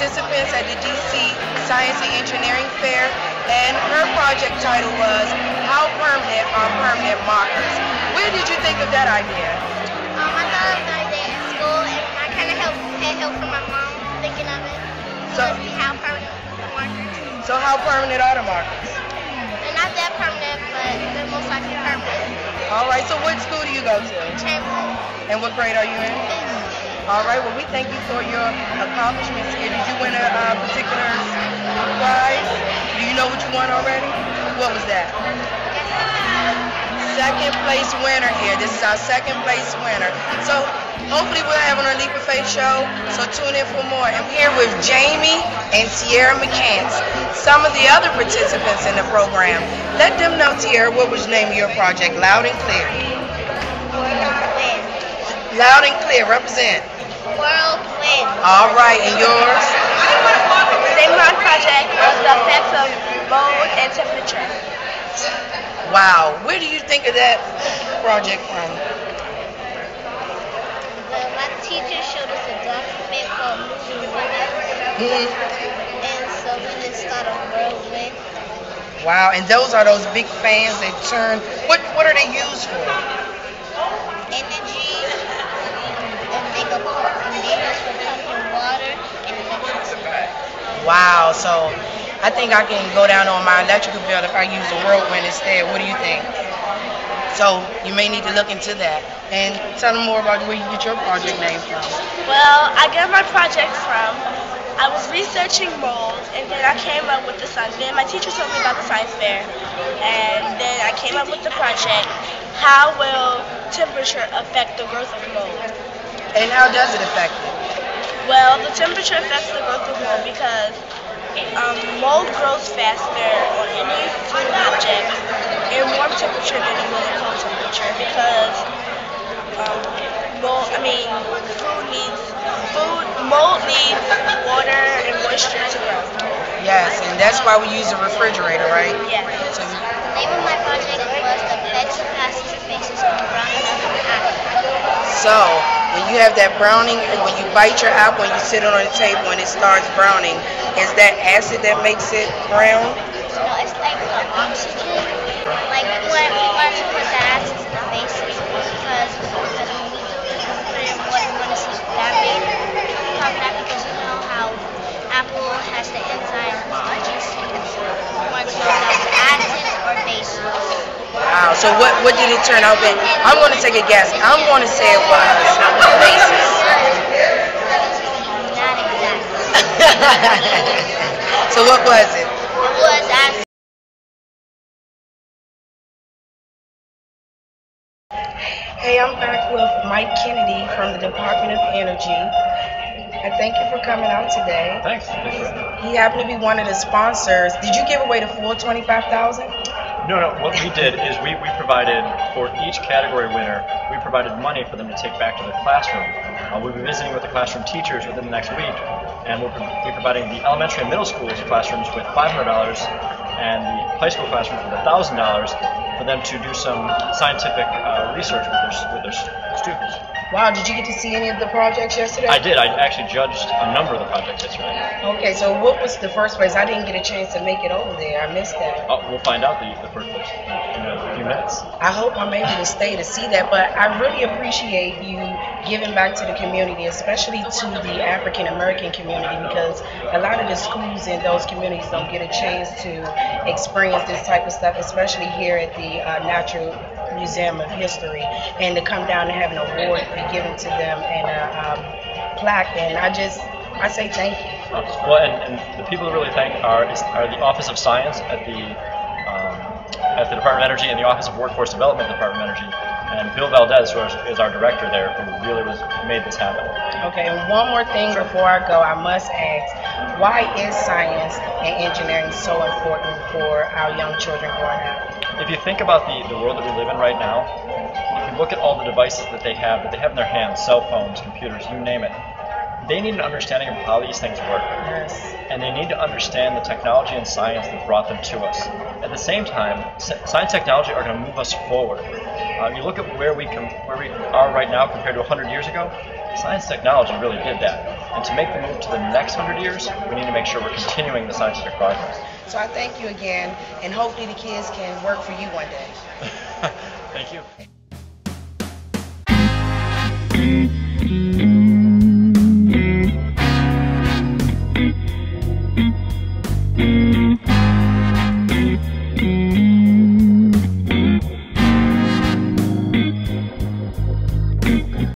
participants at the DC Science and Engineering Fair, and her project title was How Permanent Are Permanent Markers? Where did you think of that idea? I thought of the idea in school, and I kind of had help from my mom thinking of it. So how permanent markers. So how permanent are the markers? They're not that permanent, but they're most likely permanent. All right, so what school do you go to? Chamberlain. And what grade are you in? All right, well, we thank you for your accomplishments here. Did you win a particular prize? Do you know what you won already? What was that? Second place winner here. This is our second place winner. So hopefully we'll have on our Leap of Faith show, so tune in for more. And we're here with Jamie and Sierra McCants, some of the other participants in the program. Let them know, Sierra, what was the name of your project? Loud and clear. Loud and clear, represent. World Wind. All right, and yours? The name of my project was the effects of mold and temperature. Wow, where do you think of that project from? Well, my teacher showed us a document called Moving Women, and so we just thought of World Wind. Wow, and those are those big fans that turn, what are they used for? Energy, and they go and they use for pumping water and electricity. Wow, so I think I can go down on my electrical bill if I use a whirlwind instead. What do you think? So you may need to look into that. And tell them more about where you get your project name from. Well, I got my project from, I was researching mold, and then I came up with the science. Then my teacher told me about the science fair, and then I came up with the project, how will temperature affect the growth of mold? And how does it affect it? Well, the temperature affects the growth of mold because mold grows faster on any food object in warm temperature than it will in cold temperature because mold needs water and moisture to grow. Yes, and that's why we use a refrigerator, right? Yeah. So, The name of my project was the effects of acid bases on browning of an apple. so when you have that browning, when you bite your apple and you sit it on the table and it starts browning, is that acid that makes it brown? No, it's like the oxygen. Like we want to put the acids in the bases because when we do it, we put it in water, we want to see that made come back because you know how apple has the enzyme juicing. We want to know if that was acids or bases. Wow, so what did it turn out being? I'm going to take a guess. I'm going to say it was basis. Not exactly. So what was it? It was acid. Hey, I'm back with Mike Kennedy from the Department of Energy. And thank you for coming out today. Thanks. He happened to be one of the sponsors. Did you give away the full $25,000? No. What we did is we provided for each category winner, we provided money for them to take back to their classroom. We'll be visiting with the classroom teachers within the next week, and we'll be providing the elementary and middle schools classrooms with $500 and the high school classrooms with $1,000 for them to do some scientific research with their students. Wow, did you get to see any of the projects yesterday? I did. I actually judged a number of the projects yesterday. Okay, so what was the first place? I didn't get a chance to make it over there. I missed that. We'll find out the first place in a few minutes. I hope I'm able to stay to see that, but I really appreciate you giving back to the community, especially to the African American community, because a lot of the schools in those communities don't get a chance to experience this type of stuff, especially here at the Natural Museum of History, and to come down and have an award be given to them and a plaque, and I say thank you. Well, and the people to really thank are the Office of Science at the Department of Energy and the Office of Workforce Development at the Department of Energy, and Bill Valdez, who is our director there, who really made this happen. Okay, and one more thing before I go, I must ask, why is science and engineering so important for our young children growing up? If you think about the world that we live in right now, if you look at all the devices that they have in their hands, cell phones, computers, you name it, they need an understanding of how these things work. Yes. And they need to understand the technology and science that brought them to us. At the same time, science and technology are going to move us forward. You look at where we are right now compared to 100 years ago, Science and technology really did that. And to make the move to the next 100 years, we need to make sure we're continuing the scientific progress. So I thank you again, and hopefully the kids can work for you one day. Thank you.